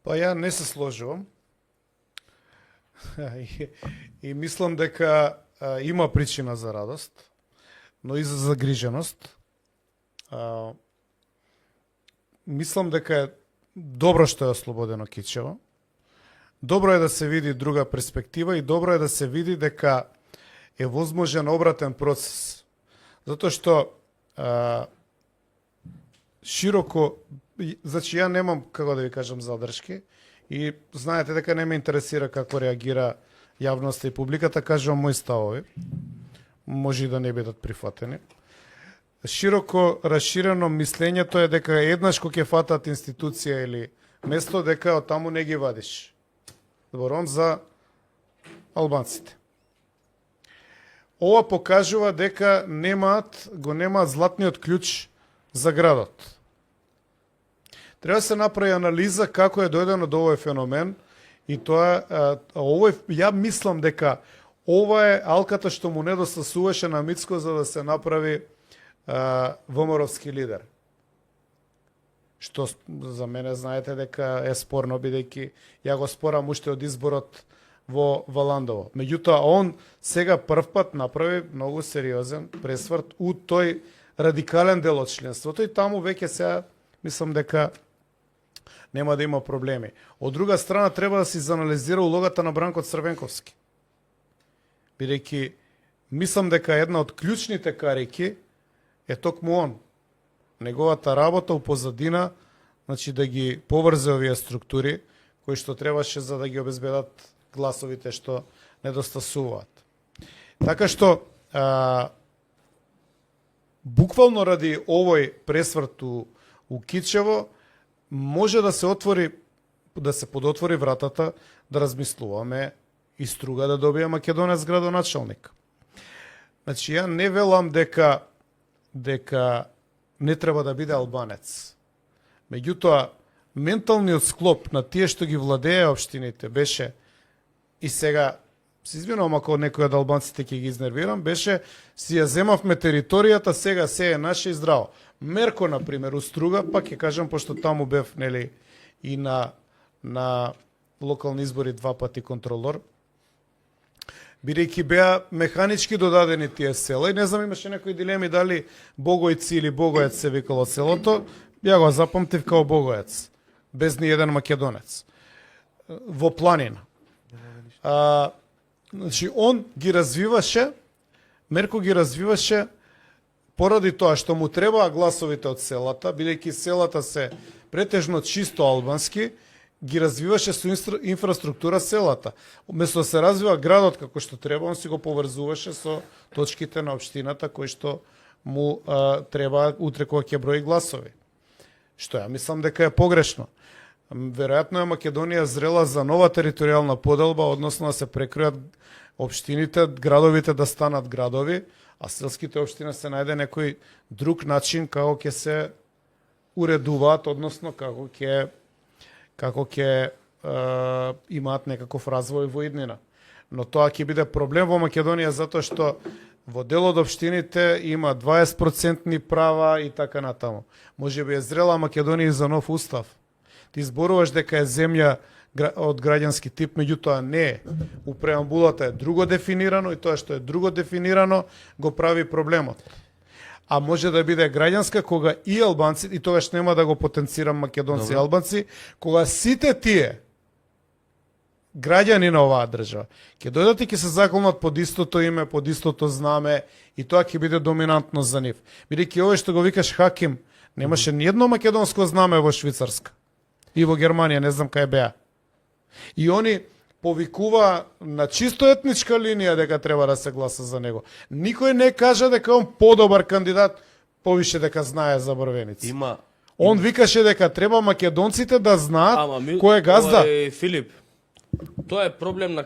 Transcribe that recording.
Па ја не се сложувам. И мислам дека има причина за радост, но и за загриженост. Мислам дека е добро што е ослободено Кичево. Добро е да се види друга перспектива и добро е да се види дека е возможен обратен процес. Затоа што широко, значи ја немам, како да ви кажам, задршки и знаете дека не ме интересира како реагира јавноста и публиката, кажувам мои ставови. Може и да не бидат прифатени. Широко расширено мислењето е дека еднаш кога ќе фатат институција или место, дека од таму не ги вадиш. Зборувам за албанците. Ова покажува дека го немаат златниот клjuč за градот. Треба да се направи анализа како е дојдено до овој феномен и тоа ја мислам дека ова е алката што му недостасуваше на Мицко за да се направи ВМРО-вски лидер. Што за мене знаете дека е спорно, бидејќи ја го спорам уште од изборот во Валандово. Меѓутоа, он сега прв пат направи многу сериозен пресврт у тој радикален дел од членството и таму веќе сега мислам дека нема да има проблеми. Од друга страна, треба да се изанализира улогата на Бранко Црвенковски. Бидејќи мислам дека една од клучните карики е токму он. Неговата работа у позадина, значи да ги поврзе овие структури, кои што требаше за да ги обезбедат гласовите што недостасуваат. Така што, буквално ради овој пресврт у Кичево, може да се отвори, да се подотвори вратата, да размислуваме и Струга да добие македонец градоначалник. Значи, ја не велам дека не треба да биде албанец. Меѓутоа, менталниот склоп на тие што ги владее општините беше, и сега, се извинувам ако некој од албанците ќе ги изнервирам, беше, си ја земавме територијата, сега се е наше и здраво. Мерко, например, у Струга, пак ќе кажам, пошто таму бев, нели, и на локални избори 2 пати контролор, бидејќи беа механички додадени тие села и не знам, имаше некои дилеми дали Богојци или Богојец се викало селото, ја го запамтив као Богојец, без ни еден македонец, во планина. Значи, он ги развиваше, Мерко ги развиваше поради тоа што му требаа гласовите од селата, бидејќи селата се претежно чисто албански, ги развиваше со инфраструктура селата. Место да се развива градот како што треба, он си го поврзуваше со точките на општината кои што му треба утре кога ќе брои гласови. Што ја мислам дека е погрешно. Веројатно е Македонија зрела за нова територијална поделба, односно да се прекројат општините, градовите да станат градови, а селските општини се најде некој друг начин како ќе се уредуваат, односно како ќе имаат некаков развој во иднина. Но тоа ќе биде проблем во Македонија затоа што во дел од општините има 20% права и така натаму. Може би е зрела Македонија за нов устав. Ти зборуваш дека е земја од граѓански тип, меѓутоа не е. У преамбулата е друго дефинирано и тоа што е друго дефинирано го прави проблемот. А може да биде граѓанска кога и албанци, и тогаш нема да го потенцирам македонци и албанци, кога сите тие граѓани на оваа држава ќе дојдат и ќе се заколнат под истото име, под истото знаме и тоа ќе биде доминантно за нив. Бидејќи овој што го викаш Хаким, немаше ни едно македонско знаме во Швицарска и во Германија, не знам кај беа. И они повикува на чисто етничка линија дека треба да се гласа за него. Никој не кажа дека он подобар кандидат, повише дека знае за Брвеници. Он викаше дека треба македонците да знаат кој е газда. Филип, тоа е проблем на